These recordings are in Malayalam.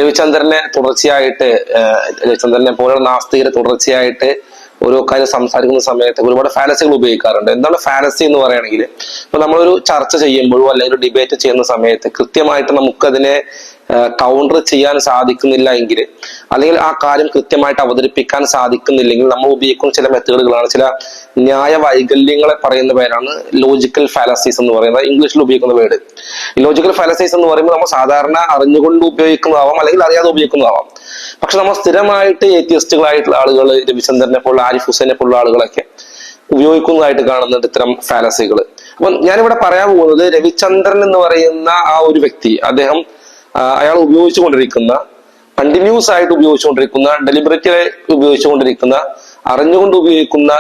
രവിചന്ദ്രനെ തുടർച്ചയായിട്ട് രവിചന്ദ്രനെ പോലുള്ള നാസ്തികരെ തുടർച്ചയായിട്ട് ഓരോ കാര്യം സംസാരിക്കുന്ന സമയത്ത് ഒരുപാട് ഫാലസികൾ ഉപയോഗിക്കാറുണ്ട്. എന്താണ് ഫാലസി എന്ന് പറയുകയാണെങ്കിൽ, ഇപ്പൊ നമ്മളൊരു ചർച്ച ചെയ്യുമ്പോഴോ അല്ലെങ്കിൽ ഒരു ഡിബേറ്റ് ചെയ്യുന്ന സമയത്ത് കൃത്യമായിട്ട് നമുക്കതിനെ കൗണ്ടർ ചെയ്യാൻ സാധിക്കുന്നില്ല എങ്കിൽ, അല്ലെങ്കിൽ ആ കാര്യം കൃത്യമായിട്ട് അവതരിപ്പിക്കാൻ സാധിക്കുന്നില്ലെങ്കിൽ നമ്മൾ ഉപയോഗിക്കുന്ന ചില മെത്തേഡുകളാണ്, ചില ന്യായ വൈകല്യങ്ങളെ പറയുന്ന പേരാണ് ലോജിക്കൽ ഫാലസീസ് എന്ന് പറയുന്നത്. ഇംഗ്ലീഷിൽ ഉപയോഗിക്കുന്ന വേർഡ് ലോജിക്കൽ ഫാലസീസ് എന്ന് പറയുമ്പോൾ നമ്മൾ സാധാരണ അറിഞ്ഞുകൊണ്ട് ഉപയോഗിക്കുന്നതാവാം, അല്ലെങ്കിൽ അറിയാതെ ഉപയോഗിക്കുന്നതാവാം. പക്ഷെ നമ്മൾ സ്ഥിരമായിട്ട് ഏത്യസ്റ്റുകളായിട്ടുള്ള ആളുകൾ, രവിചന്ദ്രനെ പോലുള്ള ആരിഫ് ഹുസൈനെ പോലുള്ള ആളുകളൊക്കെ ഉപയോഗിക്കുന്നതായിട്ട് കാണുന്നുണ്ട് ഇത്തരം ഫാലസികൾ. അപ്പൊ ഞാനിവിടെ പറയാൻ പോകുന്നത്, രവിചന്ദ്രൻ എന്ന് പറയുന്ന ആ ഒരു വ്യക്തി, അയാൾ ഉപയോഗിച്ചുകൊണ്ടിരിക്കുന്ന, കണ്ടിന്യൂസ് ആയിട്ട് ഉപയോഗിച്ചുകൊണ്ടിരിക്കുന്ന, ഡെലിബറേറ്റ്ലി ഉപയോഗിച്ചുകൊണ്ടിരിക്കുന്ന, അറിഞ്ഞുകൊണ്ട് ഉപയോഗിക്കുന്ന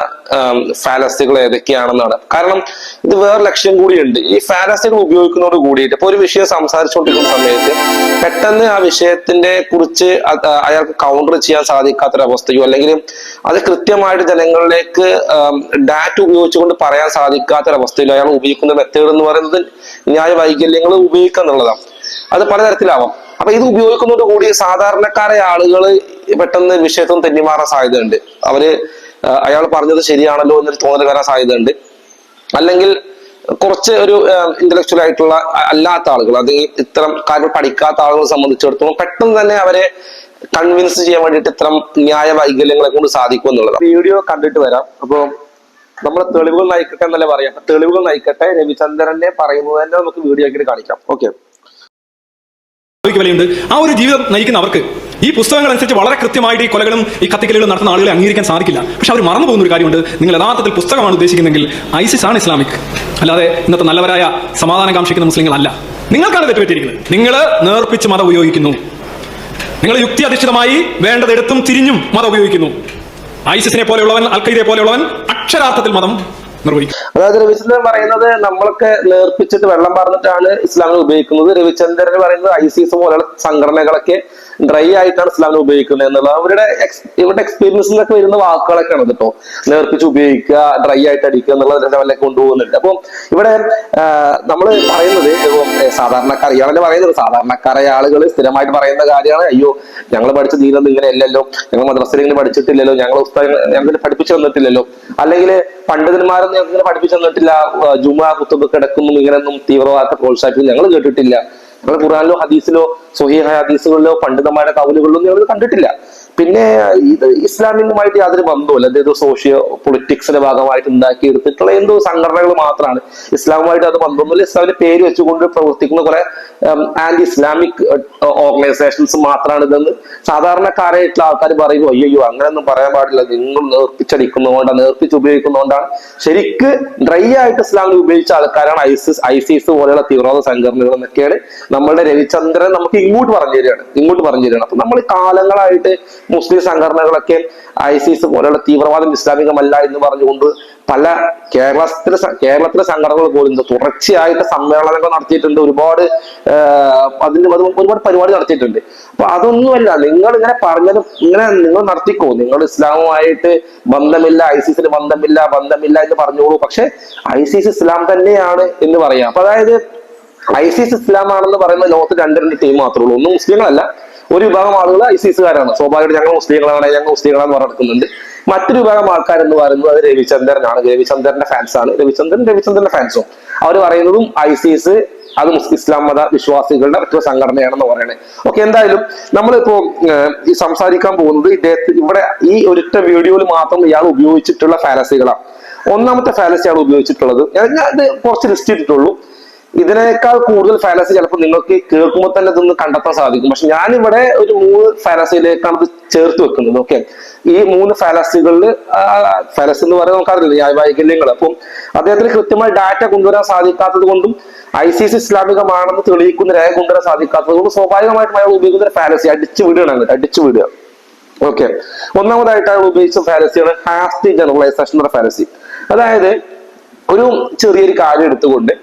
ഫാലസികൾ ഏതൊക്കെയാണെന്നാണ്. കാരണം ഇത് വേറെ ലക്ഷ്യം കൂടിയുണ്ട്. ഈ ഫാലസികൾ ഉപയോഗിക്കുന്നതോട് കൂടിയിട്ട് ഇപ്പൊ ഒരു വിഷയം സംസാരിച്ചുകൊണ്ടിരിക്കുന്ന സമയത്ത് പെട്ടെന്ന് ആ വിഷയത്തിന്റെ കുറിച്ച് അയാൾക്ക് കൗണ്ടർ ചെയ്യാൻ സാധിക്കാത്തൊരവസ്ഥയോ, അല്ലെങ്കിൽ അത് കൃത്യമായിട്ട് ജനങ്ങളിലേക്ക് ഡാറ്റ ഉപയോഗിച്ചുകൊണ്ട് പറയാൻ സാധിക്കാത്തൊരവസ്ഥയിലോ അയാൾ ഉപയോഗിക്കുന്ന മെത്തേഡ് എന്ന് പറയുന്നത് ന്യായ വൈകല്യങ്ങൾ ഉപയോഗിക്കുക എന്നുള്ളതാണ്. അത് പലതരത്തിലാവാം. അപ്പൊ ഇത് ഉപയോഗിക്കുന്നതോട് കൂടി സാധാരണക്കാരായ ആളുകൾ പെട്ടെന്ന് വിഷയത്തിൽ തെന്നിമാറാൻ സാധ്യതയുണ്ട്. അയാൾ പറഞ്ഞത് ശരിയാണല്ലോ എന്നൊരു തോന്നൽ വരാൻ സാധ്യതയുണ്ട്. അല്ലെങ്കിൽ കുറച്ച് ഒരു ഇന്റലക്ച്വൽ ആയിട്ടുള്ള അല്ലാത്ത ആളുകൾ, അത് ഇത്തരം കാര്യങ്ങൾ പഠിക്കാത്ത ആളുകളെ സംബന്ധിച്ചിടത്തോളം പെട്ടെന്ന് തന്നെ അവരെ കൺവിൻസ് ചെയ്യാൻ വേണ്ടിയിട്ട് ഇത്തരം ന്യായ വൈകല്യങ്ങളെ കൊണ്ട് സാധിക്കും എന്നുള്ളതാണ്. വീഡിയോ കണ്ടിട്ട് വരാം. അപ്പൊ നമ്മൾ തെളിവുകൾ നയിക്കട്ടെ എന്നല്ലേ പറയാം. തെളിവുകൾ നയിക്കട്ടെ, രവിചന്ദ്രനെ പറയുന്നത് തന്നെ നമുക്ക് വീഡിയോ ആക്കിയിട്ട് കാണിക്കാം. ഓക്കെ. വിലയുണ്ട്. ആ ഒരു ജീവിതം നയിക്കുന്ന അവർക്ക് ഈ പുസ്തകങ്ങൾ അനുസരിച്ച് വളരെ കൃത്യമായിട്ട് ഈ കൊലകളും ഈ കത്തിക്കലുകളും നടത്തുന്ന ആളുകളെ അംഗീകരിക്കാൻ സാധിക്കില്ല. പക്ഷെ അവർ മറന്നു പോകുന്ന ഒരു കാര്യമുണ്ട്, നിങ്ങൾ യഥാർത്ഥത്തിൽ പുസ്തകമാണ് ഉദ്ദേശിക്കുന്നതെങ്കിൽ ഐസിസ് ആണ് ഇസ്ലാമിക്, അല്ലാതെ ഇന്നത്തെ നല്ലവരായ സമാധാനം കാക്ഷിക്കുന്ന മുസ്ലിങ്ങളല്ല. നിങ്ങൾക്കാണ് തെറ്റുപറ്റിയിരിക്കുന്നത്. നിങ്ങൾ നേർപ്പിച്ച് മതം ഉപയോഗിക്കുന്നു. നിങ്ങൾ യുക്തി അധിഷ്ഠിതമായി വേണ്ടതെടുത്തും തിരിഞ്ഞും മതം ഉപയോഗിക്കുന്നു. ഐസിസിനെ പോലെയുള്ളവൻ, അൽ ഖയ്ദയെ പോലെയുള്ളവൻ അക്ഷരാർത്ഥത്തിൽ മതം നിർവഹിക്കും. അതായത് രവിചന്ദ്രൻ പറയുന്നത് നമ്മളൊക്കെ നേർപ്പിച്ചിട്ട് വെള്ളം പറഞ്ഞിട്ടാണ് ഇസ്ലാമിനെ ഉപയോഗിക്കുന്നത്. രവിചന്ദ്രൻ പറയുന്നത് ഐസിസ് പോലുള്ള സംഘടനകളൊക്കെ ഡ്രൈ ആയിട്ടാണ് ഇസ്ലാമിനെ ഉപയോഗിക്കുന്നത് എന്നുള്ള ഇവരുടെ എക്സ്പീരിയൻസിൽ നിന്നൊക്കെ വരുന്ന വാക്കുകളൊക്കെയാണ് കേട്ടോ. നേർപ്പിച്ച് ഉപയോഗിക്കുക, ഡ്രൈ ആയിട്ട് അടിക്കുക എന്നുള്ള ലെവലിലേക്ക് കൊണ്ടുപോകുന്നുണ്ട്. അപ്പം ഇവിടെ നമ്മൾ പറയുന്നത് സാധാരണക്കാർ, ഇയാളെ പറയുന്നത് സാധാരണക്കാരായ ആളുകൾ സ്ഥിരമായിട്ട് പറയുന്ന കാര്യമാണ്, അയ്യോ ഞങ്ങൾ പഠിച്ച ദീനൊന്നും ഇങ്ങനെ അല്ലല്ലോ, ഞങ്ങൾ മദ്രസയിൽ ഇങ്ങനെ പഠിച്ചിട്ടില്ലല്ലോ, ഞങ്ങൾ പഠിപ്പിച്ചു തന്നിട്ടില്ലല്ലോ, അല്ലെങ്കിൽ പണ്ഡിതന്മാരൊന്നും ഞങ്ങൾക്ക് ഇങ്ങനെ പഠിപ്പിച്ചു തന്നിട്ടില്ല, ജുമാ കുത്തുബ് കിടക്കുന്നു ഇങ്ങനെയൊന്നും തീവ്രവാദത്തെ പ്രോത്സാഹിപ്പിക്കുന്നു ഞങ്ങൾ കേട്ടിട്ടില്ല, ഞങ്ങൾ ഖുർആനിലോ ഹദീസിലോ സ്വഹീഹായ ഹദീസുകളിലോ പണ്ഡിതന്മാരുടെ കൗലുകളിലോ ഞങ്ങൾ കണ്ടിട്ടില്ല. പിന്നെ ഇത് ഇസ്ലാമിനുമായിട്ട് യാതൊരു ബന്ധവുമില്ല, അതായത് സോഷ്യോ പൊളിറ്റിക്സിന്റെ ഭാഗമായിട്ട് ഉണ്ടാക്കിയെടുത്തിട്ടുള്ള എന്തോ സംഘടനകൾ മാത്രമാണ്. ഇസ്ലാമുമായിട്ട് അത് ബന്ധമൊന്നുമില്ല. ഇസ്ലാമിന്റെ പേര് വെച്ചുകൊണ്ട് പ്രവർത്തിക്കുന്ന കുറെ ആന്റി ഇസ്ലാമിക് ഓർഗനൈസേഷൻസ് മാത്രമാണ് ഇതെന്ന് സാധാരണക്കാരായിട്ടുള്ള ആൾക്കാർ പറയുമ്പോൾ, അയ്യോ അങ്ങനെയൊന്നും പറയാൻ പാടില്ല, നിങ്ങൾ നേർപ്പിച്ചടിക്കുന്നതുകൊണ്ടാണ്, നേർപ്പിച്ച് ഉപയോഗിക്കുന്നതുകൊണ്ടാണ്. ശരിക്ക് ഡ്രൈ ആയിട്ട് ഇസ്ലാമിൽ ഉപയോഗിച്ച ആൾക്കാരാണ് ഐസിസ് പോലെയുള്ള തീവ്രവാദ സംഘടനകൾ എന്നൊക്കെയാണ് നമ്മളുടെ രവിചന്ദ്രൻ നമുക്ക് ഇങ്ങോട്ട് പറഞ്ഞു തരികയാണ്. അപ്പൊ നമ്മൾ കാലങ്ങളായിട്ട് മുസ്ലിം സംഘടനകളൊക്കെ ഐസിസ് പോലെയുള്ള തീവ്രവാദം ഇസ്ലാമികമല്ല എന്ന് പറഞ്ഞുകൊണ്ട് പല കേരളത്തിലെ സംഘടനകൾ പോലും തുടർച്ചയായിട്ട് സമ്മേളനങ്ങൾ നടത്തിയിട്ടുണ്ട്. ഒരുപാട് പരിപാടി നടത്തിയിട്ടുണ്ട്. അപ്പൊ അതൊന്നുമല്ല, നിങ്ങൾ ഇങ്ങനെ പറഞ്ഞത് ഇങ്ങനെ നിങ്ങൾ നടത്തിക്കോ, നിങ്ങൾ ഇസ്ലാമുമായിട്ട് ബന്ധമില്ല, ഐസിസിന് ബന്ധമില്ല എന്ന് പറഞ്ഞോളൂ. പക്ഷെ ഐസിസ് ഇസ്ലാം തന്നെയാണ് എന്ന് പറയാം. അപ്പൊ അതായത് ഐസിസ് ഇസ്ലാം ആണെന്ന് പറയുന്ന ലോകത്ത് രണ്ട് ടീം മാത്രമേ ഉള്ളൂ. ഒന്നും മുസ്ലിങ്ങളല്ല, ഒരു വിഭാഗം ആളുകൾ ഐസിസുകാരാണ്. സ്വാഭാവികമായിട്ട് ഞങ്ങൾ മുസ്ലിങ്ങളാണെന്ന് പറഞ്ഞെടുക്കുന്നുണ്ട്. മറ്റൊരു വിഭാഗം ആൾക്കാരെന്ന് പറയുന്നത് അത് രവിചന്ദ്രനാണ്, രവിചന്ദ്രന്റെ ഫാൻസാണ്, രവിചന്ദ്രന്റെ ഫാൻസും. അവർ പറയുന്നതും ഐസിസ് അത് ഇസ്ലാം മത വിശ്വാസികളുടെ മറ്റൊരു സംഘടനയാണെന്ന് പറയണേ. ഓക്കെ, എന്തായാലും നമ്മളിപ്പോ ഈ സംസാരിക്കാൻ പോകുന്നത് ഇവിടെ ഈ ഒരൊറ്റ വീഡിയോയിൽ മാത്രം ഇയാൾ ഉപയോഗിച്ചിട്ടുള്ള ഫാലസികളാണ്. ഒന്നാമത്തെ ഫാലസി ആണ് ഉപയോഗിച്ചിട്ടുള്ളത്. ഞാൻ ഇത് കുറച്ച് ലിസ്റ്റ് ചെയ്തിട്ടുള്ളൂ. ഇതിനേക്കാൾ കൂടുതൽ ഫാലസി ചിലപ്പോൾ നിങ്ങൾക്ക് കേൾക്കുമ്പോൾ തന്നെ ഇതൊന്ന് കണ്ടെത്താൻ സാധിക്കും. പക്ഷെ ഞാനിവിടെ ഒരു 3 ഫാലസിയിലേക്കാണ് ഇത് ചേർത്ത് വെക്കുന്നത്. ഓക്കെ, ഈ 3 ഫാലസികളിൽ ഫാലസി എന്ന് പറയുന്നത് നമുക്കറിയില്ല, ന്യായ വൈകല്യങ്ങൾ. അപ്പം അദ്ദേഹത്തിന് കൃത്യമായി ഡാറ്റ കൊണ്ടുവരാൻ സാധിക്കാത്തത് കൊണ്ടും ഐസിസ് ഇസ്ലാമികമാണെന്ന് തെളിയിക്കുന്ന രേഖ കൊണ്ടുവരാൻ സാധിക്കാത്തത് കൊണ്ടും സ്വാഭാവികമായിട്ടും അയാൾ ഉപയോഗിക്കുന്ന ഫാലസി അടിച്ചു വിടുക. ഓക്കെ, ഒന്നാമതായിട്ട് അയാൾ ഉപയോഗിച്ച ഫാലസിയാണ് ഹാസ്റ്റി ജനറലൈസേഷൻ എന്ന ഫാലസി. അതായത് ഒരു ചെറിയൊരു കാര്യം എടുത്തുകൊണ്ട്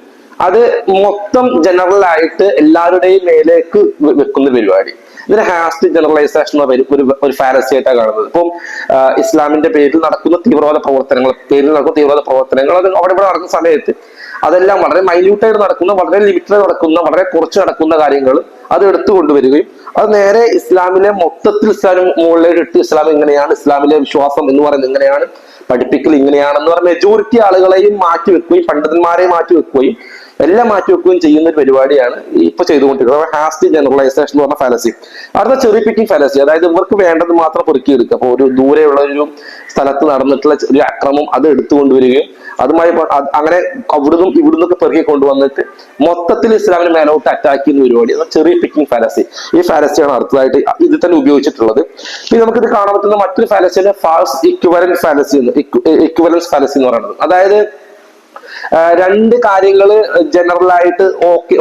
അത് മൊത്തം ജനറൽ ആയിട്ട് എല്ലാവരുടെയും മേലേക്ക് വെക്കുന്ന പരിപാടി. ഇതിന് ഹാസ്റ്റ് ജനറലൈസേഷൻ ഒരു ഫാലസി ആയിട്ടാണ് കാണുന്നത്. ഇപ്പം ഇസ്ലാമിന്റെ പേരിൽ നടക്കുന്ന തീവ്രവാദ പ്രവർത്തനങ്ങൾ അത് അവിടെ ഇവിടെ നടക്കുന്ന സമയത്ത് അതെല്ലാം വളരെ മൈന്യൂട്ടായിട്ട് നടക്കുന്ന, വളരെ ലിമിറ്റഡ് നടക്കുന്ന, വളരെ കുറച്ച് നടക്കുന്ന കാര്യങ്ങൾ അത് എടുത്തു കൊണ്ടുവരികയും അത് നേരെ ഇസ്ലാമിലെ മൊത്തത്തിൽ ഇസ്ലാമിന് മുകളിലേക്ക് ഇട്ട് ഇസ്ലാം ഇങ്ങനെയാണ്, ഇസ്ലാമിലെ വിശ്വാസം എന്ന് പറയുന്നത് ഇങ്ങനെയാണ്, പഠിപ്പിക്കൽ ഇങ്ങനെയാണെന്ന് പറഞ്ഞ മെജോറിറ്റി ആളുകളെയും മാറ്റി വെക്കുകയും പണ്ഡിതന്മാരെയും മാറ്റി വെക്കുകയും എല്ലാം മാറ്റി വെക്കുകയും ചെയ്യുന്ന ഒരു പരിപാടിയാണ് ഇപ്പൊ ചെയ്തുകൊണ്ടിരിക്കുന്നത്. ഹാസ്റ്റി ജനറലൈസേഷൻ എന്ന് പറഞ്ഞ ഫാലസി. അടുത്ത ചെറി പിക്കിംഗ് ഫാലസി, അതായത് ഇവർക്ക് വേണ്ടത് മാത്രം പെറുക്കിയെടുക്കുക. അപ്പൊ ഒരു ദൂരെയുള്ള ഒരു സ്ഥലത്ത് നടന്നിട്ടുള്ള ഒരു അക്രമം അത് എടുത്തുകൊണ്ടുവരികയും അതുമായി അങ്ങനെ അവിടുന്നും ഇവിടുന്നൊക്കെ പെറുക്കി കൊണ്ടുവന്നിട്ട് മൊത്തത്തിൽ ഇസ്ലാമിന് മേലോട്ട് അറ്റാക്ക് ചെയ്യുന്ന പരിപാടി ചെറിയ പിക്കിംഗ് ഫാലസി. ഈ ഫാലസിയാണ് അടുത്തതായിട്ട് ഇതിൽ തന്നെ ഉപയോഗിച്ചിട്ടുള്ളത്. ഇനി നമുക്കിത് കാണാൻ പറ്റുന്ന മറ്റൊരു ഫാലസിയാണ് ഫാൾസ് ഇക്വലൻസ് ഫാലസി എന്ന് പറയുന്നത്. അതായത് രണ്ട് കാര്യങ്ങൾ ജനറൽ ആയിട്ട്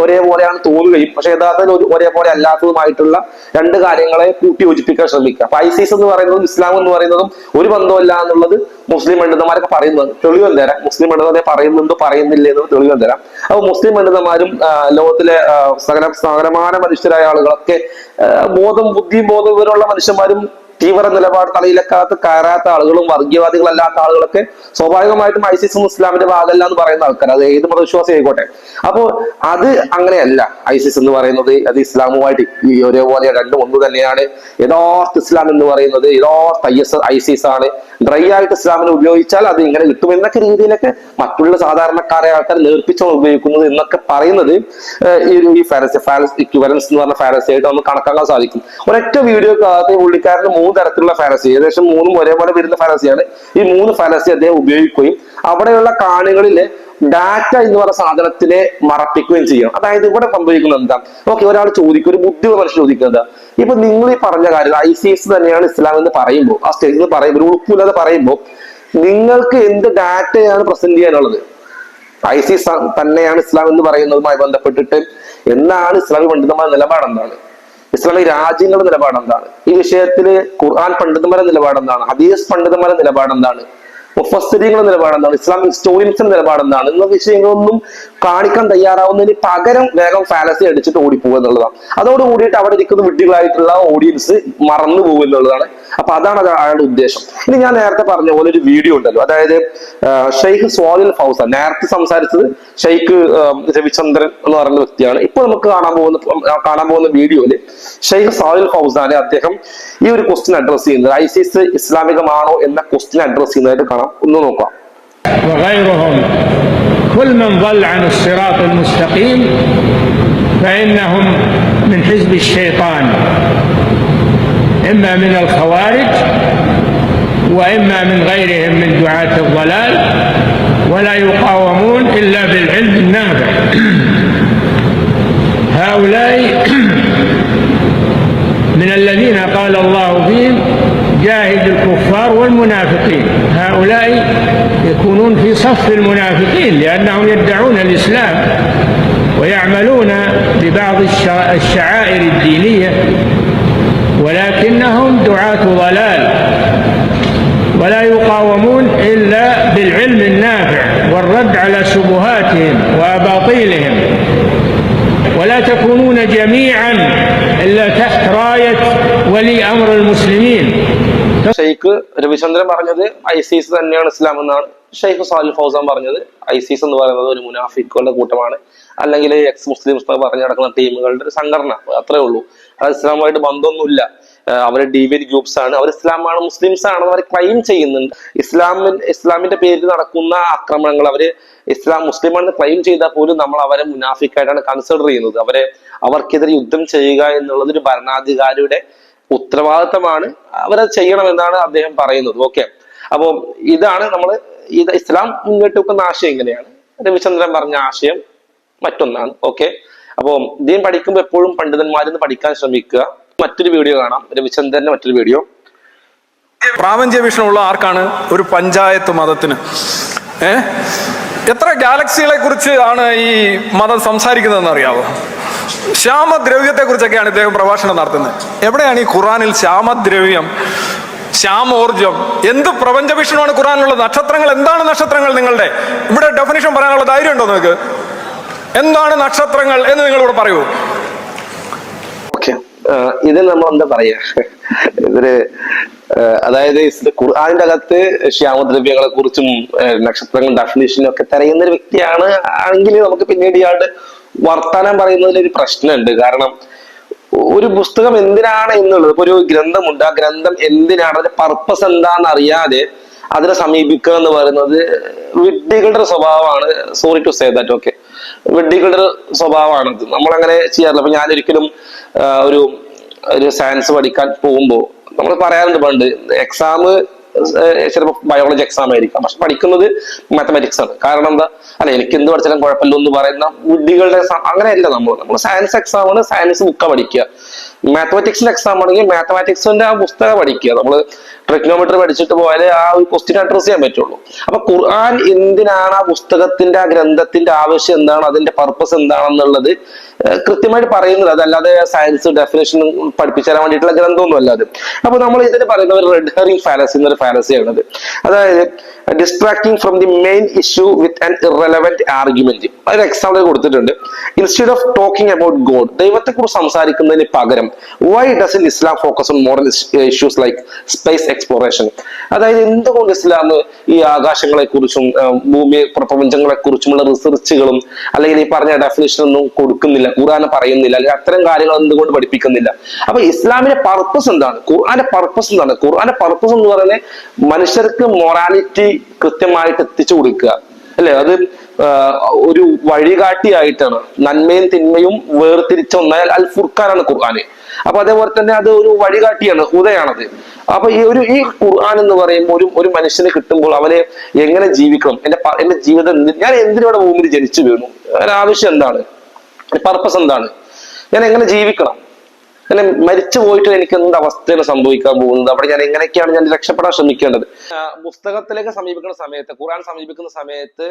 ഒരേപോലെയാണ് തോന്നുകയും പക്ഷെ യഥാർത്ഥത്തിൽ ഒരേപോലെ അല്ലാത്തതുമായിട്ടുള്ള രണ്ട് കാര്യങ്ങളെ കൂട്ടി യോജിപ്പിക്കാൻ ശ്രമിക്കുക. അപ്പൊ ഐസിസ് എന്ന് പറയുന്നതും ഇസ്ലാം എന്ന് പറയുന്നതും ഒരു ബന്ധമല്ല എന്നുള്ളത് മുസ്ലിം പണ്ഡിതന്മാരൊക്കെ പറയുന്നത് തെളിവ് തരാം. മുസ്ലിം പണ്ഡിതരെ പറയുന്നുണ്ട് പറയുന്നില്ല എന്നത് തെളിവ് തരാം. അപ്പൊ മുസ്ലിം പണ്ഡിതന്മാരും ലോകത്തിലെ സകലമാന മനുഷ്യരായ ആളുകളൊക്കെ ബുദ്ധിയും വിവരമുള്ള മനുഷ്യന്മാരും തീവ്ര നിലപാട് തലയിലക്കാത്ത കയറാത്ത ആളുകളും വർഗീയവാദികളല്ലാത്ത ആളുകളൊക്കെ സ്വാഭാവികമായിട്ടും ഐസിസും ഇസ്ലാമിന്റെ ഭാഗമല്ല എന്ന് പറയുന്ന ആൾക്കാർ, അത് ഏത് മതവിശ്വാസം ആയിക്കോട്ടെ. അപ്പോ അത് അങ്ങനെയല്ല. ഐസിസ് എന്ന് പറയുന്നത് അത് ഇസ്ലാമുമായിട്ട് ഒരേപോലെ രണ്ടും ഒന്ന് തന്നെയാണ്. യഥാർത്ഥ ഇസ്ലാം എന്ന് പറയുന്നത് യഥാർത്ഥ ഐസിസ് ആണ്. ഡ്രൈ ആയിട്ട് ഇസ്ലാമിനെ ഉപയോഗിച്ചാൽ അത് ഇങ്ങനെ കിട്ടും എന്നൊക്കെ രീതിയിലൊക്കെ മറ്റുള്ള സാധാരണക്കാരെ ആൾക്കാർ നേർപ്പിച്ചാണ് ഉപയോഗിക്കുന്നത് എന്നൊക്കെ പറയുന്നത് ഈ ഫാലസ് ഇക്വിവലൻസ് എന്ന് പറഞ്ഞ ഫാലസി ആയിട്ട് നമുക്ക് കണക്കാക്കാൻ സാധിക്കും. ഒരൊറ്റ വീഡിയോ പുള്ളിക്കാരന് 3 തരത്തിലുള്ള ഫാലസി, ഏകദേശം 3 ഒരേപോലെ വരുന്ന ഫാലസിയാണ്. ഈ 3 ഫാലസി അദ്ദേഹം ഉപയോഗിക്കുകയും അവിടെയുള്ള കാണികളിലെ ഡാറ്റ എന്ന് പറയുന്ന സാധനത്തിനെ മറപ്പിക്കുകയും ചെയ്യണം. അതായത് ഇവിടെ സംഭവിക്കുന്നത് എന്താ, ഓക്കെ, ഒരാൾ ചോദിക്കും, ഒരു ബുദ്ധിയുള്ള മനുഷ്യൻ ചോദിക്കുന്നത്, ഇപ്പൊ നിങ്ങൾ ഈ പറഞ്ഞ കാര്യം ഐസിസ് തന്നെയാണ് ഇസ്ലാം എന്ന് പറയുമ്പോൾ, ആ സ്റ്റേജിൽ പറയുമ്പോൾ, ഒരു ഉറപ്പില്ലാതെ പറയുമ്പോൾ നിങ്ങൾക്ക് എന്ത് ഡാറ്റയാണ് പ്രസന്റ് ചെയ്യാനുള്ളത്? ഐസിസ് തന്നെയാണ് ഇസ്ലാം എന്ന് പറയുന്നതുമായി ബന്ധപ്പെട്ടിട്ട് എന്താണ് ഇസ്ലാമിക പണ്ഡിതന്മാരുടെ നിലപാടെന്താണ്? ഇസ്ലാമിക രാജ്യങ്ങളുടെ നിലപാടെന്താണ്? ഈ വിഷയത്തിൽ ഖുർആൻ പണ്ഡിതന്മാരുടെ നിലപാടെന്താണ്? ഹദീസ് പണ്ഡിതന്മാരുടെ നിലപാടെന്താണ്? മുഫസ്സിരീങ്ങളുടെ നിലപാടെന്താണ്? ഇസ്ലാമിക് ഹിസ്റ്റോറിയൻസിന്റെ നിലപാടെന്താണ്? എന്ന വിഷയങ്ങളൊന്നും കാണിക്കാൻ തയ്യാറാവുന്നതിന് പകരം വേഗം ഫാലസി അടിച്ചിട്ട് ഓടിപ്പോകുക എന്നുള്ളതാണ്. അതോടുകൂടിയിട്ട് അവിടെ ഇരിക്കുന്ന വിഡ്ഢികളായിട്ടുള്ള ഓഡിയൻസ് മറന്നു പോകുക എന്നുള്ളതാണ്. അപ്പൊ അതാണ് അയാളുടെ ഉദ്ദേശം. ഇനി ഞാൻ നേരത്തെ പറഞ്ഞ പോലെ ഒരു വീഡിയോ ഉണ്ടല്ലോ, അതായത് ഷെയ്ഖ് സ്വാലിൽ ഫൗസാൻ, നേരത്തെ സംസാരിച്ചത് ഷെയ്ഖ് രവിചന്ദ്രൻ എന്ന് പറയുന്ന വ്യക്തിയാണ്. ഇപ്പൊ നമുക്ക് കാണാൻ പോകുന്ന വീഡിയോയില് ഷെയ്ഖ് സ്വാലിൽ ഫൗസാനെ അദ്ദേഹം ഈ ഒരു ക്വസ്റ്റ്യൻ അഡ്രസ് ചെയ്യുന്നത്, ഐസിസ് ഇസ്ലാമികമാണോ എന്ന ക്വസ്റ്റ്യൻ അഡ്രസ് ചെയ്യുന്നതായിട്ട് കാണാം. ഒന്ന് നോക്കാം. وغيرهم كل من ضل عن الصراط المستقيم فإنهم من حزب الشيطان، إما من الخوارج وإما من غيرهم من دعاة الضلال، ولا يقاومون إلا بالعلم النافع. هؤلاء من الذين قال الله فيهم جاهد الكفار والمنافقين. هؤلاء يكونون في صف المنافقين لأنهم يدعون الإسلام ويعملون ببعض الشعائر الدينية ولكنهم دعاة ضلال، ولا يقاومون إلا بالعلم النافع والرد على شبهاتهم وأباطيلهم، ولا تكونون جميعا إلا تحت راية ولي أمر المسلمين. ഷെയ്ഖ് രവിചന്ദ്രൻ പറഞ്ഞത് ഐസിസ് തന്നെയാണ് ഇസ്ലാം എന്നാണ്. ഷെയ്ഖ് സാലിൽ ഫൗസാൻ പറഞ്ഞത് ഐസിസ് എന്ന് പറയുന്നത് ഒരു മുനാഫിക്കുകളുടെ കൂട്ടമാണ്, അല്ലെങ്കിൽ എക്സ് മുസ്ലിംസ് പറഞ്ഞു നടക്കുന്ന ടീമുകളുടെ ഒരു സംഘടന, അത്രേ ഉള്ളൂ. അത് ഇസ്ലാമുമായിട്ട് ബന്ധമൊന്നുമില്ല. അവർ ഡീവിയന്റ് ഗ്രൂപ്പ്സ് ആണ്, അവർ ഇസ്ലാമാണ് മുസ്ലിംസ് ആണെന്ന് അവർ ക്ലെയിം ചെയ്യുന്നുണ്ട്. ഇസ്ലാമിന്റെ പേരിൽ നടക്കുന്ന ആക്രമണങ്ങൾ അവര് ഇസ്ലാം മുസ്ലിമാണെന്ന് ക്ലെയിം ചെയ്താൽ പോലും നമ്മൾ അവരെ മുനാഫിക്കായിട്ടാണ് കൺസിഡർ ചെയ്യുന്നത്. അവർക്കെതിരെ യുദ്ധം ചെയ്യുക എന്നുള്ളത് ഒരു ഭരണാധികാരിയുടെ ഉത്തരവാദിത്തമാണ്, അവരത് ചെയ്യണമെന്നാണ് അദ്ദേഹം പറയുന്നത്. ഓക്കെ, അപ്പൊ ഇതാണ് ഇസ്ലാം മുന്നോട്ട് വെക്കുന്ന ആശയം ഇങ്ങനെയാണ്. രവിചന്ദ്രൻ പറഞ്ഞ ആശയം മറ്റൊന്നാണ്. ഓക്കെ, അപ്പൊ ഇദ്ദേഹം പഠിക്കുമ്പോൾ എപ്പോഴും പണ്ഡിതന്മാരിൽ നിന്ന് പഠിക്കാൻ ശ്രമിക്കുക. മറ്റൊരു വീഡിയോ കാണാം, രവിചന്ദ്രന്റെ മറ്റൊരു വീഡിയോ. പ്രാപഞ്ചിക വീക്ഷണമുള്ള ആർക്കാണ്? ഒരു പഞ്ചായത്ത് മതത്തിന്. എത്ര ഗാലക്സികളെ കുറിച്ച് ആണ് ഈ മതം സംസാരിക്കുന്നതെന്ന് അറിയാവോ? ശ്യാമദ്രവ്യത്തെ കുറിച്ചൊക്കെയാണ് ഇദ്ദേഹം പ്രഭാഷണം നടത്തുന്നത്. എവിടെയാണ് ഈ ഖുറാനിൽ ശ്യാമദ്രവ്യം, ശ്യാമോർജം? എന്ത് പ്രപഞ്ച വീക്ഷണമാണ് ഖുറാനിലുള്ളത്? നക്ഷത്രങ്ങൾ എന്താണ്? നക്ഷത്രങ്ങൾ നിങ്ങളുടെ ഇവിടെ ഡെഫിനിഷൻ പറയാനുള്ള ധൈര്യം ഉണ്ടോ നിങ്ങൾക്ക്? എന്താണ് നക്ഷത്രങ്ങൾ എന്ന് നിങ്ങൾ ഇവിടെ പറയൂ. ഇത് നമ്മൾ എന്താ പറയാ, ഇതൊരു അതായത് ഖുർആനിന്റെ അകത്ത് ശ്യാമദ്രവ്യങ്ങളെ കുറിച്ചും നക്ഷത്രങ്ങളും ഡെഫിനിഷനും ഒക്കെ തിരയുന്ന ഒരു വ്യക്തിയാണ് ആണെങ്കിൽ നമുക്ക് പിന്നീട് ഇയാളുടെ വർത്താനം പറയുന്നതിൽ ഒരു പ്രശ്നമുണ്ട്. കാരണം ഒരു പുസ്തകം എന്തിനാണ് എന്നുള്ളത്, ഇപ്പൊ ഒരു ഗ്രന്ഥമുണ്ട്, ആ ഗ്രന്ഥം എന്തിനാണ്, അതിന്റെ പർപ്പസ് എന്താണെന്ന് അറിയാതെ അതിനെ സമീപിക്കുക എന്ന് പറയുന്നത് വിഡ്ഢികളുടെ ഒരു സ്വഭാവമാണ്. Sorry to say that. Okay, വിഡ്ഢികളുടെ ഒരു സ്വഭാവമാണത്. നമ്മളങ്ങനെ ചെയ്യാറില്ല. അപ്പൊ ഞാനൊരിക്കലും ഒരു സയൻസ് പഠിക്കാൻ പോകുമ്പോൾ നമ്മൾ പറയാറുണ്ട്, പണ്ട് എക്സാം ചിലപ്പോൾ ബയോളജി എക്സാം ആയിരിക്കാം, പക്ഷെ പഠിക്കുന്നത് മാത്തമാറ്റിക്സ് ആണ്. കാരണം എന്താ, അല്ല എനിക്ക് എന്ത് പഠിച്ചാലും കുഴപ്പമില്ല എന്ന് പറയുന്ന ബുദ്ധികളുടെ അങ്ങനെയല്ല. നമ്മൾ സയൻസ് എക്സാം ആണ്, സയൻസ് ബുക്കാ പഠിക്കുക. മാത്തമാറ്റിക്സിന്റെ എക്സാം ആണെങ്കിൽ മാത്തമാറ്റിക്സിന്റെ ആ പുസ്തകം പഠിക്കുക. നമ്മൾ ട്രിഗ്നോമെട്രി പഠിച്ചിട്ട് പോയാലേ ആ ഒരു ക്വസ്റ്റ്യൻ അഡ്രസ് ചെയ്യാൻ പറ്റുള്ളൂ. അപ്പൊ ഖുർആൻ എന്തിനാണ്, ആ പുസ്തകത്തിന്റെ, ആ ഗ്രന്ഥത്തിന്റെ ആവശ്യം എന്താണ്, അതിന്റെ പർപ്പസ് എന്താണെന്നുള്ളത് കൃത്യമായിട്ട് പറയുന്നത്. അതല്ലാതെ സയൻസ് ഡെഫിനേഷൻ പഠിപ്പിച്ചു തരാൻ വേണ്ടിയിട്ടുള്ള ഗ്രന്ഥമൊന്നും അല്ലാതെ. അപ്പൊ നമ്മൾ ഇതിന് പറയുന്ന ഒരു റെഡ് ഹെറിംഗ് ഫാലസി എന്നൊരു ഫാലസിയാണത്. അതായത് distracting from the main issue with an irrelevant argument. ഒരു എക്സാമ്പിൾ കൊടുത്തിട്ടുണ്ട്. Instead of talking about God, ദൈവത്തെ കുറിച്ച് സംസാരിക്കുന്നതിന് പകരം Y dozen Islam focus on moral issues like space exploration? അതായത് എന്തുകൊണ്ട് ഇസ്ലാം ഈ ആകാശങ്ങളെ കുറിച്ചും ഭൂമി പ്രപഞ്ചങ്ങളെ കുറിച്ചുമുള്ള റിസർച്ചുകളും അല്ലെങ്കിൽ ഈ പറഞ്ഞ ഡെഫിനേഷൻ ഒന്നും കൊടുക്കുന്നില്ല, ഖുർആനെ പറയുന്നില്ല, അല്ലെങ്കിൽ അത്തരം കാര്യങ്ങൾ എന്തുകൊണ്ട് പഠിപ്പിക്കുന്നില്ല? അപ്പൊ ഇസ്ലാമിന്റെ പർപ്പസ് എന്താണ്, ഖുർആന്റെ പർപ്പസ് എന്താണ്? ഖുർആന്റെ പർപ്പസ് എന്ന് പറയുന്നത് മനുഷ്യർക്ക് മൊറാലിറ്റി കൃത്യമായിട്ട് എത്തിച്ചു കൊടുക്കുക, അല്ലെ? അത് ഒരു വഴികാട്ടിയായിട്ടാണ്. നന്മയും തിന്മയും വേർതിരിച്ച ഒന്നായാൽ അൽ ഫുർഖാനാണ് ഖുർആന്. അപ്പൊ അതേപോലെ തന്നെ അത് ഒരു വഴികാട്ടിയാണ്, ഹുദയാണത്. അപ്പൊ ഈ ഖുർആൻ എന്ന് പറയുമ്പോൾ ഒരു മനുഷ്യന് കിട്ടുമ്പോൾ അവനെ എങ്ങനെ ജീവിക്കണം, എന്റെ ജീവിതം, ഞാൻ എന്തിനോടെ ഭൂമിയിൽ ജനിച്ചു വീണു, ആവശ്യം എന്താണ്, പർപ്പസ് എന്താണ്, ഞാൻ എങ്ങനെ ജീവിക്കണം, അങ്ങനെ മരിച്ചു പോയിട്ട് എനിക്ക് എന്ത് അവസ്ഥയാണ് സംഭവിക്കാൻ പോകുന്നത്, അവിടെ ഞാൻ എങ്ങനെയൊക്കെയാണ് ഞാൻ രക്ഷപ്പെടാൻ ശ്രമിക്കേണ്ടത്? പുസ്തകത്തിലേക്ക് സമീപിക്കുന്ന സമയത്ത്, ഖുർആൻ സമീപിക്കുന്ന സമയത്ത്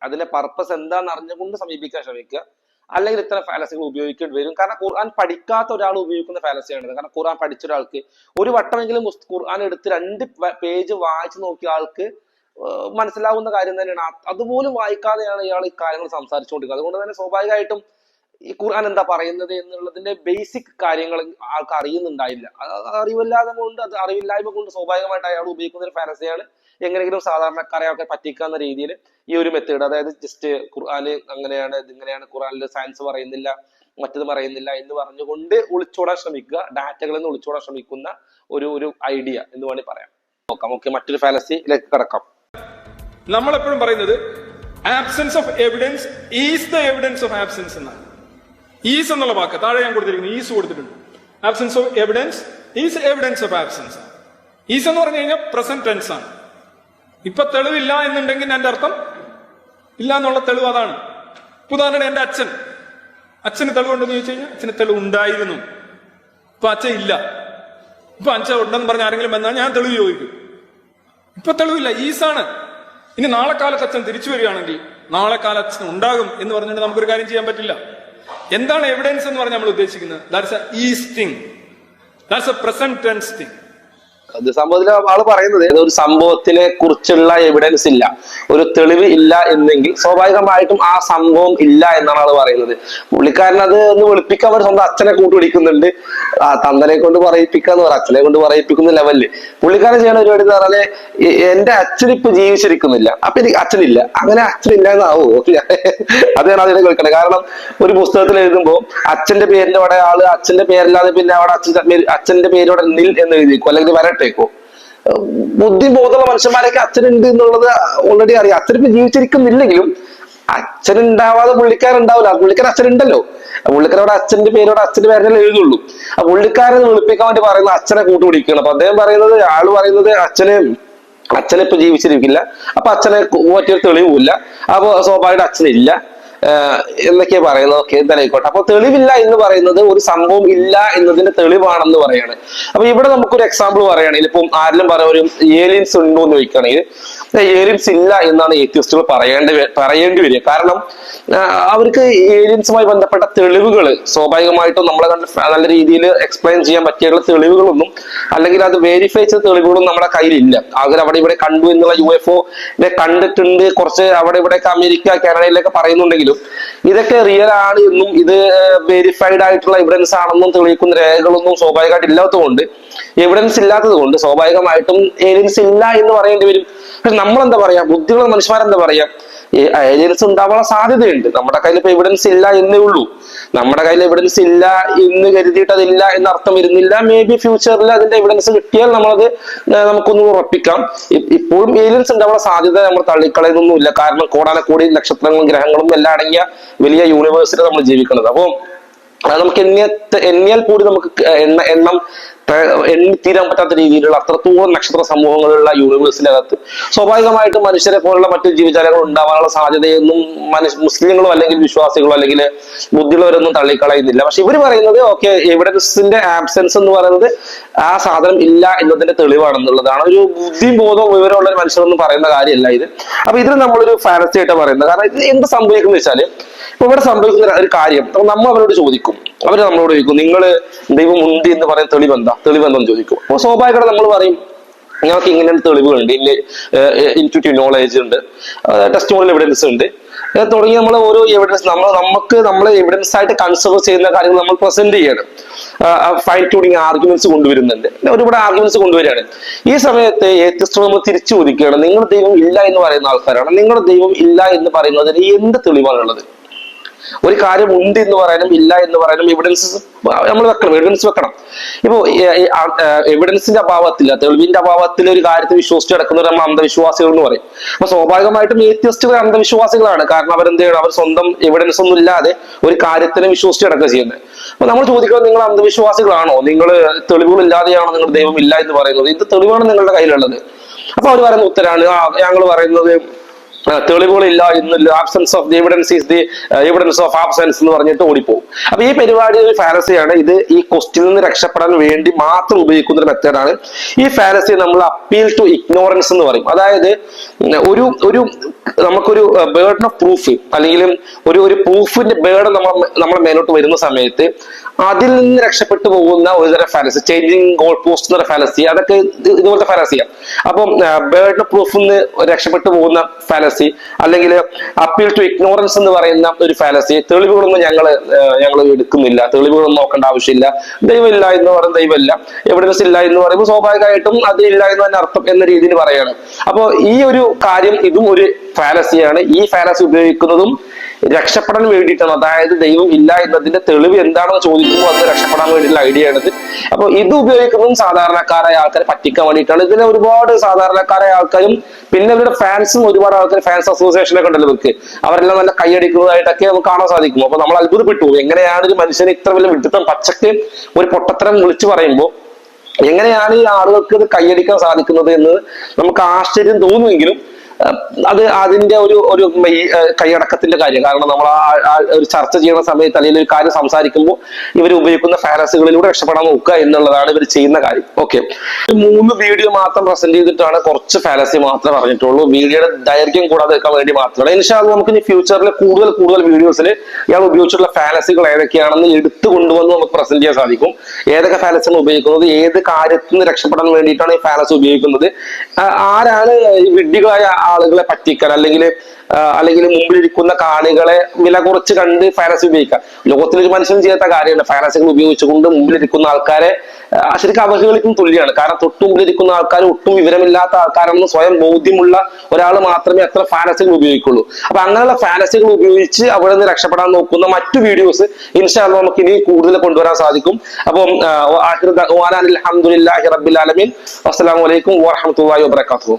അതിന്റെ പർപ്പസ് എന്താണെന്ന് അറിഞ്ഞുകൊണ്ട് സമീപിക്കാൻ ശ്രമിക്കുക. അല്ലെങ്കിൽ ഇത്തരം ഫാലസികൾ ഉപയോഗിക്കേണ്ടി വരും. കാരണം ഖുർആൻ പഠിക്കാത്ത ഒരാൾ ഉപയോഗിക്കുന്ന ഫാലസിയാണിത്. കാരണം ഖുർആൻ പഠിച്ച ഒരാൾക്ക് ഒരു വട്ടമെങ്കിലും ഖുർആൻ എടുത്ത് 2 പേജ് വായിച്ചു നോക്കിയ ആൾക്ക് മനസ്സിലാവുന്ന കാര്യം തന്നെയാണ്. അതുപോലും വായിക്കാതെയാണ് ഇയാൾ ഈ കാര്യങ്ങൾ സംസാരിച്ചുകൊണ്ടിരിക്കുന്നത്. അതുകൊണ്ട് തന്നെ സ്വാഭാവികമായിട്ടും ഈ ഖുർആൻ എന്താ പറയുന്നത് എന്നുള്ളതിന്റെ ബേസിക് കാര്യങ്ങൾ ആൾക്ക് അറിയുന്നുണ്ടായില്ല. അറിവില്ലായ്മ കൊണ്ട് സ്വാഭാവികമായിട്ട് അയാൾ ഉപയോഗിക്കുന്ന ഒരു ഫാലസിയാണ് എങ്ങനെയെങ്കിലും സാധാരണക്കാരെ ഒക്കെ പറ്റിക്കാവുന്ന രീതിയിൽ ഈ ഒരു മെത്തേഡ്. അതായത് ജസ്റ്റ് ഖുർആന് അങ്ങനെയാണ്, ഇതിങ്ങനെയാണ്, ഖുർആനിൽ സയൻസ് പറയുന്നില്ല, മറ്റത് പറയുന്നില്ല എന്ന് പറഞ്ഞുകൊണ്ട് ഒളിച്ചോടാൻ ശ്രമിക്കുക, ഡാറ്റകളിൽ നിന്ന് ഒളിച്ചോടാൻ ശ്രമിക്കുന്ന ഒരു ഐഡിയ എന്ന് വേണമെങ്കിൽ പറയാം. നോക്കാം. ഓക്കെ, മറ്റൊരു ഫാലസിയിലേക്ക് കിടക്കാം. നമ്മളെപ്പോഴും പറയുന്നത് absence of evidence is the evidence of absence എന്നാണ്. ഈസ് എന്നുള്ള വാക്ക് താഴെ ഞാൻ കൊടുത്തിരിക്കുന്നു, ഈസ് കൊടുത്തിട്ടുണ്ട്. Absence of evidence is evidence of absence. Is എന്ന് പറഞ്ഞു കഴിഞ്ഞാൽ പ്രസന്റ് ടെൻസ് ആണ്. ഇപ്പൊ തെളിവില്ല എന്നുണ്ടെങ്കിൽ എന്റെ അർത്ഥം ഇല്ല എന്നുള്ള തെളിവ് അതാണ്. ഉദാഹരണം, എന്റെ അച്ഛന് തെളിവുണ്ടെന്ന് ചോദിച്ചു കഴിഞ്ഞാൽ അച്ഛന് തെളിവ് ഉണ്ടായിരുന്നു, ഇപ്പൊ അച്ഛൻ ഇല്ല. ഇപ്പൊ അച്ഛൻ ഉണ്ടെന്ന് പറഞ്ഞ ആരെങ്കിലും വന്നാൽ ഞാൻ തെളിവ് ചോദിക്കും. ഇപ്പൊ തെളിവില്ല, ഈസാണ്. ഇനി നാളെ കാലത്ത് അച്ഛൻ തിരിച്ചു വരികയാണെങ്കിൽ നാളെ കാലത്ത് അച്ഛൻ ഉണ്ടാകും എന്ന് പറഞ്ഞിട്ട് നമുക്കൊരു കാര്യം ചെയ്യാൻ പറ്റില്ല. എന്താണ് എവിഡൻസ് എന്ന് പറഞ്ഞാൽ നമ്മൾ ഉദ്ദേശിക്കുന്നത്? That's a is thing, that's a present tense thing. അത് സംഭവത്തിൽ ആള് പറയുന്നത് ഒരു സംഭവത്തിനെ കുറിച്ചുള്ള എവിഡൻസ് ഇല്ല, ഒരു തെളിവ് ഇല്ല എന്നെങ്കിൽ സ്വാഭാവികമായിട്ടും ആ സംഭവം ഇല്ല എന്നാണ് ആള് പറയുന്നത്. പുള്ളിക്കാരൻ അത് ഒന്ന് വെളുപ്പിക്കാൻ അവർ സ്വന്തം അച്ഛനെ കൂട്ടുപിടിക്കുന്നുണ്ട്. ആ തന്തനെ കൊണ്ട് പറയിപ്പിക്കാന്ന് പറ, അച്ഛനെ കൊണ്ട് പറയിപ്പിക്കുന്ന ലെവലില് പുള്ളിക്കാരൻ ചെയ്യണ പരിപാടി എന്ന് പറഞ്ഞാല് എന്റെ അച്ഛനിപ്പൊ ജീവിച്ചിരിക്കുന്നില്ല, അപ്പൊ എനിക്ക് അച്ഛനില്ല, അങ്ങനെ അച്ഛനില്ല എന്നാവോ? അതാണ് അതിനെ കേൾക്കണത്. കാരണം ഒരു പുസ്തകത്തിൽ എഴുതുമ്പോൾ അച്ഛന്റെ പേരിന്റെ അവിടെ ആള് അച്ഛന്റെ പേരല്ലാതെ പിന്നെ അവിടെ അച്ഛന്റെ പേരോടെ നിൽ എന്ന് എഴുതിക്കും, അല്ലെങ്കിൽ വരട്ടെ. ബുദ്ധിബോധമുള്ള മനുഷ്യന്മാരൊക്കെ അച്ഛനുണ്ട് എന്നുള്ളത് ഓൾറെഡി അറിയാം. അച്ഛനിപ്പോ ജീവിച്ചിരിക്കുന്നില്ലെങ്കിലും അച്ഛനുണ്ടാവാതെ പുള്ളിക്കാരുണ്ടാവില്ല. പുള്ളിക്കാരൻ അച്ഛനുണ്ടല്ലോ, പുള്ളിക്കാരോട് അച്ഛന്റെ പേരല്ലേ എഴുതുള്ളൂ. ആ പുള്ളിക്കാരൻ വിളിപ്പിക്കാൻ വേണ്ടി പറയുന്ന അച്ഛനെ കൂട്ടുപിടിക്കണം. അപ്പൊ അദ്ദേഹം പറയുന്നത്, ആള് പറയുന്നത് അച്ഛനിപ്പോ ജീവിച്ചിരിക്കില്ല, അപ്പൊ അച്ഛനെ പറ്റിയൊരു തെളിവില്ല, അപ്പൊ സ്വാഭാവികമായിട്ട് അച്ഛനില്ല എന്നൊക്കെ പറയുന്നത്. ഓക്കെ, എന്തായിക്കോട്ടെ. അപ്പൊ തെളിവില്ല എന്ന് പറയുന്നത് ഒരു സംഭവം ഇല്ല എന്നതിന്റെ തെളിവാണെന്ന് പറയാണ്. അപ്പൊ ഇവിടെ നമുക്കൊരു എക്സാമ്പിൾ പറയുകയാണെങ്കിൽ, ഇപ്പം ആരെങ്കിലും പറയാം ഒരു ഏലിയൻസ് ഉണ്ടോ എന്ന് ചോദിക്കുകയാണെങ്കിൽ ഏലിയൻസ് ഇല്ല എന്നാണ് ഏത്തിയസ്റ്റുകൾ പറയേണ്ടി വരിക. കാരണം അവർക്ക് ഏലിയൻസുമായി ബന്ധപ്പെട്ട തെളിവുകൾ സ്വാഭാവികമായിട്ടും നമ്മളെ നല്ല രീതിയിൽ എക്സ്പ്ലെയിൻ ചെയ്യാൻ പറ്റിയുള്ള തെളിവുകളൊന്നും, അല്ലെങ്കിൽ അത് വെരിഫൈ ചെയ്ത തെളിവുകളൊന്നും നമ്മുടെ കയ്യിലില്ല. അവർ അവിടെ ഇവിടെ കണ്ടു എന്നുള്ള UFO കണ്ടിട്ടുണ്ട്, കുറച്ച് അവിടെ ഇവിടെയൊക്കെ അമേരിക്ക കാനഡയിലൊക്കെ പറയുന്നുണ്ടെങ്കിലും ഇതൊക്കെ റിയൽ ആണ് എന്നും ഇത് വെരിഫൈഡ് ആയിട്ടുള്ള എവിഡൻസ് ആണെന്നും തെളിയിക്കുന്ന രേഖകളൊന്നും സ്വാഭാവികമായിട്ട് ഇല്ലാത്തതുകൊണ്ട്, എവിഡൻസ് ഇല്ലാത്തത് കൊണ്ട് സ്വാഭാവികമായിട്ടും ഏലിയൻസ് ഇല്ല എന്ന് പറയേണ്ടി വരും. പക്ഷെ നമ്മളെന്താ പറയാ, ബുദ്ധിയുള്ള മനുഷ്യന്മാരെന്താ പറയാ, ഏലിയൻസ് ഉണ്ടാവാനുള്ള സാധ്യതയുണ്ട്. നമ്മുടെ കയ്യിൽ ഇപ്പൊ എവിഡൻസ് ഇല്ല എന്നേ ഉള്ളൂ. നമ്മുടെ കയ്യിൽ എവിഡൻസ് ഇല്ല എന്ന് കരുതിയിട്ട് അതില്ല എന്ന അർത്ഥം വരുന്നില്ല. മേ ബി ഫ്യൂച്ചറിൽ അതിന്റെ എവിഡൻസ് കിട്ടിയാൽ നമുക്കൊന്ന് ഉറപ്പിക്കാം. ഇപ്പോഴും ഏലിയൻസ് ഉണ്ടാവാനുള്ള സാധ്യത നമ്മൾ തള്ളിക്കളയുന്നൊന്നുമില്ല. കാരണം കോടാനക്കോടി നക്ഷത്രങ്ങളും ഗ്രഹങ്ങളും എല്ലാം അടങ്ങിയ വലിയ യൂണിവേഴ്സിൽ നമ്മൾ ജീവിക്കുന്നത്. അപ്പോൾ നമുക്ക് എണ്ണിയാൽ കൂടി നമുക്ക് എണ്ണം എണ്ണിത്തീരാൻ പറ്റാത്ത രീതിയിലുള്ള അത്രത്തോളം നക്ഷത്ര സമൂഹങ്ങളുള്ള യൂണിവേഴ്സിനകത്ത് സ്വാഭാവികമായിട്ടും മനുഷ്യരെ പോലുള്ള മറ്റു ജീവജാലങ്ങൾ ഉണ്ടാവാനുള്ള സാധ്യതയൊന്നും മുസ്ലിങ്ങളോ അല്ലെങ്കിൽ വിശ്വാസികളോ അല്ലെങ്കിൽ ബുദ്ധിയുള്ളവരൊന്നും തള്ളിക്കളയുന്നില്ല. പക്ഷെ ഇവർ പറയുന്നത് ഓക്കെ, എവിഡൻസിന്റെ ആബ്സെൻസ് എന്ന് പറയുന്നത് ആ സാധനം ഇല്ല എന്നതിന്റെ തെളിവാണെന്നുള്ളതാണ്. ഒരു ബുദ്ധിയും ബോധവും വിവരമുള്ള ഒരു മനുഷ്യരൊന്നും പറയുന്ന കാര്യമല്ല ഇത്. അപ്പൊ ഇതിന് നമ്മളൊരു ഫാലസി ആയിട്ട് പറയുന്നത്. കാരണം ഇത് എന്ത് സംഭവിക്കുന്നത് വെച്ചാല്, ഇപ്പൊ ഇവിടെ സംഭവിക്കുന്ന ഒരു കാര്യം നമ്മൾ അവരോട് ചോദിക്കും. അവര് നമ്മളോട് ചോദിക്കും, നിങ്ങള് ദൈവം ഉണ്ട് എന്ന് പറയുന്ന തെളിവെന്തെന്ന് ചോദിക്കും. അപ്പൊ സ്വാഭാവികമായിട്ട് നമ്മൾ പറയും, ഞങ്ങൾക്ക് ഇങ്ങനെ തെളിവുകളുണ്ട്, ഇൻറ്റ്യൂട്ടീവ് നോളേജ് ഉണ്ട്, ടെസ്റ്റിമോണിയൽ എവിഡൻസ് ഉണ്ട് തുടങ്ങി നമ്മൾ ഓരോ എവിഡൻസ് നമ്മൾ എവിഡൻസ് ആയിട്ട് കൺസിഡർ ചെയ്യുന്ന കാര്യങ്ങൾ നമ്മൾ പ്രസന്റ് ചെയ്യണം. ഫൈൻ ട്യൂണിങ് ആർഗ്യുമെന്റ്സ് കൊണ്ടുവരുന്നുണ്ട്, ഒരുപാട് ആർഗ്യുമെന്റ്സ് കൊണ്ടുവരികയാണ്. ഈ സമയത്ത് ഏത്യസ്റ്റുകൾ നമ്മൾ തിരിച്ചു ചോദിക്കുകയാണ്, നിങ്ങൾ ദൈവം ഇല്ല എന്ന് പറയുന്ന ആൾക്കാരാണ്, നിങ്ങളുടെ ദൈവം ഇല്ല എന്ന് പറയുന്നതിന് എന്ത് തെളിവാണുള്ളത്? ഒരു കാര്യം ഉണ്ട് എന്ന് പറയാനും ഇല്ല എന്ന് പറയാനും എവിഡൻസ് നമ്മൾ എവിഡൻസ് വെക്കണം. ഇപ്പോ എവിഡൻസിന്റെ അഭാവത്തിൽ, തെളിവിന്റെ അഭാവത്തിൽ ഒരു കാര്യത്തെ വിശ്വസിച്ച് കിടക്കുന്നവർ നമ്മൾ അന്ധവിശ്വാസികൾ എന്ന് പറയും. അപ്പൊ സ്വാഭാവികമായിട്ടും ഏത്യസ്റ്റുകൾ അന്ധവിശ്വാസികളാണ്. കാരണം അവരെന്ത് ചെയ്യണം, അവർ സ്വന്തം എവിഡൻസ് ഒന്നും ഇല്ലാതെ ഒരു കാര്യത്തിനെ വിശ്വസിച്ച് കിടക്കുക ചെയ്യുന്നത്. അപ്പൊ നമ്മൾ ചോദിക്കുന്നത്, നിങ്ങൾ അന്ധവിശ്വാസികളാണോ? നിങ്ങൾ തെളിവുകളില്ലാതെയാണോ നിങ്ങൾ ദൈവം ഇല്ല എന്ന് പറയുന്നത്? ഇത് തെളിവാണ് നിങ്ങളുടെ കയ്യിലുള്ളത്. അപ്പൊ അവർ പറയുന്ന ഉത്തരാണ്, ഞങ്ങൾ പറയുന്നത് തെളിവുകളില്ല എന്നില്ല, absence of the evidence is the evidence of absence എന്ന് പറഞ്ഞിട്ട് ഓടിപ്പോകും. അപ്പൊ ഈ പരിപാടി ഒരു ഫാലസിയാണ്. ഇത് ഈ ക്വസ്റ്റ്യനിൽ നിന്ന് രക്ഷപ്പെടാൻ വേണ്ടി മാത്രം ഉപയോഗിക്കുന്ന ഒരു മെത്തേഡാണ്. ഈ ഫാലസി നമ്മൾ അപ്പീൽ ടു ഇഗ്നോറൻസ് എന്ന് പറയും. അതായത് നമുക്കൊരു ബേർഡൻ ഓഫ് പ്രൂഫ് അല്ലെങ്കിൽ ഒരു പ്രൂഫിന്റെ ബേർഡൻ നമ്മളെ മേലോട്ട് വരുന്ന സമയത്ത് അതിൽ നിന്ന് രക്ഷപ്പെട്ടു പോകുന്ന ഒരുതരം ഫാലസി, ചേഞ്ചിങ് ഗോൾ പോസ്റ്റ് എന്ന ഫാലസി, അതൊക്കെ ഇതുപോലത്തെ ഫാലസിയാണ്. അപ്പം ബേർഡൻ ഓഫ് പ്രൂഫിൽ നിന്ന് രക്ഷപ്പെട്ടു പോകുന്ന ഫാലസി, അല്ലെങ്കിൽ അപ്പീൽ ടു ഇഗ്നോറൻസ് എന്ന് പറയുന്ന ഒരു ഫാലസി, തെളിവുകളൊന്നും ഞങ്ങൾ എടുക്കുന്നില്ല, തെളിവുകളൊന്നും നോക്കേണ്ട ആവശ്യമില്ല, ദൈവമില്ല എന്ന് പറയുന്നത് ദൈവമില്ല, എവിഡൻസ് ഇല്ല എന്ന് പറയുമ്പോൾ സ്വാഭാവികമായിട്ടും അത് ഇല്ല എന്ന് തന്നെ അർത്ഥം എന്ന രീതിയിൽ പറയാണ്. അപ്പോൾ ഈ ഒരു കാര്യം ഇതും ഒരു ഫാലസിയാണ്. ഈ ഫാലസി ഉപയോഗിക്കുന്നതും രക്ഷപ്പെടാൻ വേണ്ടിയിട്ടാണ്. അതായത് ദൈവം ഇല്ല എന്നതിന്റെ തെളിവ് എന്താണെന്ന് ചോദിക്കുമ്പോൾ അത് രക്ഷപ്പെടാൻ വേണ്ടിയിട്ടുള്ള ഐഡിയ ആണിത്. അപ്പൊ ഇത് ഉപയോഗിക്കുന്നതും സാധാരണക്കാരായ ആൾക്കാരെ പറ്റിക്കാൻ വേണ്ടിയിട്ടാണ്. ഇതിന് ഒരുപാട് സാധാരണക്കാരായ ആൾക്കാരും പിന്നെ ഇവരുടെ ഫാൻസും ഒരുപാട് ആൾക്കാർ, ഫാൻസ് അസോസിയേഷനൊക്കെ ഉണ്ടല്ലോ ഇവർക്ക്, അവരെല്ലാം നല്ല കൈയടിക്കുന്നതായിട്ടൊക്കെ നമുക്ക് കാണാൻ സാധിക്കും. അപ്പൊ നമ്മൾ അത്ഭുതപ്പെട്ടു, എങ്ങനെയാണ് ഒരു മനുഷ്യന് ഇത്ര വലിയ വിഡിത്തം, പച്ചക്ക് ഒരു പൊട്ടത്തരം വിളിച്ചു പറയുമ്പോൾ എങ്ങനെയാണ് ഈ ആളുകൾക്ക് ഇത് കൈയടിക്കാൻ സാധിക്കുന്നത് എന്ന് നമുക്ക് ആശ്ചര്യം തോന്നുമെങ്കിലും അത് അതിന്റെ ഒരു കൈയടക്കത്തിന്റെ കാര്യം. കാരണം നമ്മൾ ഒരു ചർച്ച ചെയ്യുന്ന സമയത്ത് അല്ലെങ്കിൽ ഒരു കാര്യം സംസാരിക്കുമ്പോൾ ഇവർ ഉപയോഗിക്കുന്ന ഫാലസികളിലൂടെ രക്ഷപ്പെടാൻ നോക്കുക എന്നുള്ളതാണ് ഇവർ ചെയ്യുന്ന കാര്യം. ഓക്കെ, 3 വീഡിയോ മാത്രം പ്രസന്റ് ചെയ്തിട്ടാണ്, കുറച്ച് ഫാലസി മാത്രമേ പറഞ്ഞിട്ടുള്ളൂ. വീഡിയോയുടെ ദൈർഘ്യം കൂടാതെ വെക്കാൻ വേണ്ടി മാത്രമാണ്. ഇൻഷാ അല്ലാഹ് നമുക്ക് ഇനി ഫ്യൂച്ചറിൽ കൂടുതൽ വീഡിയോസിൽ ഇയാൾ ഉപയോഗിച്ചിട്ടുള്ള ഫാലസികൾ ഏതൊക്കെയാണെന്ന് എടുത്തു കൊണ്ടുവന്ന് നമുക്ക് പ്രസന്റ് ചെയ്യാൻ സാധിക്കും. ഏതൊക്കെ ഫാലസിയാണ് ഉപയോഗിക്കുന്നത്, ഏത് കാര്യത്തിൽ നിന്ന് രക്ഷപ്പെടാൻ വേണ്ടിയിട്ടാണ് ഈ ഫാലസി ഉപയോഗിക്കുന്നത്, ആരാണ് വിഡ്ഢികളായ ആളുകളെ പറ്റിക്കാൻ അല്ലെങ്കിൽ മുമ്പിലിരിക്കുന്ന കാണികളെ വില കുറച്ച് കണ്ട് ഫാലസി ഉപയോഗിക്കാം. ലോകത്തിലൊരു മനുഷ്യനും ചെയ്യാത്ത കാര്യമാണ്. ഫാലസികൾ ഉപയോഗിച്ചുകൊണ്ട് മുമ്പിലിരിക്കുന്ന ആൾക്കാരെ ശരിക്കും അവഹേളിക്കും തുല്യമാണ്. കാരണം തൊട്ട് മുമ്പിലിരിക്കുന്ന ആൾക്കാർ ഒട്ടും വിവരമില്ലാത്ത ആൾക്കാരെന്ന് സ്വയം ബോധ്യമുള്ള ഒരാൾ മാത്രമേ അത്ര ഫാലസികൾ ഉപയോഗിക്കുള്ളൂ. അപ്പൊ അങ്ങനെയുള്ള ഫാലസികൾ ഉപയോഗിച്ച് അവിടെ നിന്ന് രക്ഷപ്പെടാൻ നോക്കുന്ന മറ്റു വീഡിയോസ് ഇൻഷാ അല്ലാഹ് നമുക്ക് ഇനി കൂടുതൽ കൊണ്ടുവരാൻ സാധിക്കും. അപ്പം അൽഹംദുലില്ലാഹി റബ്ബിൽ ആലമീൻ. അസ്സലാമു അലൈക്കും വറഹ്മത്തുള്ളാഹി വബറകാതുഹു.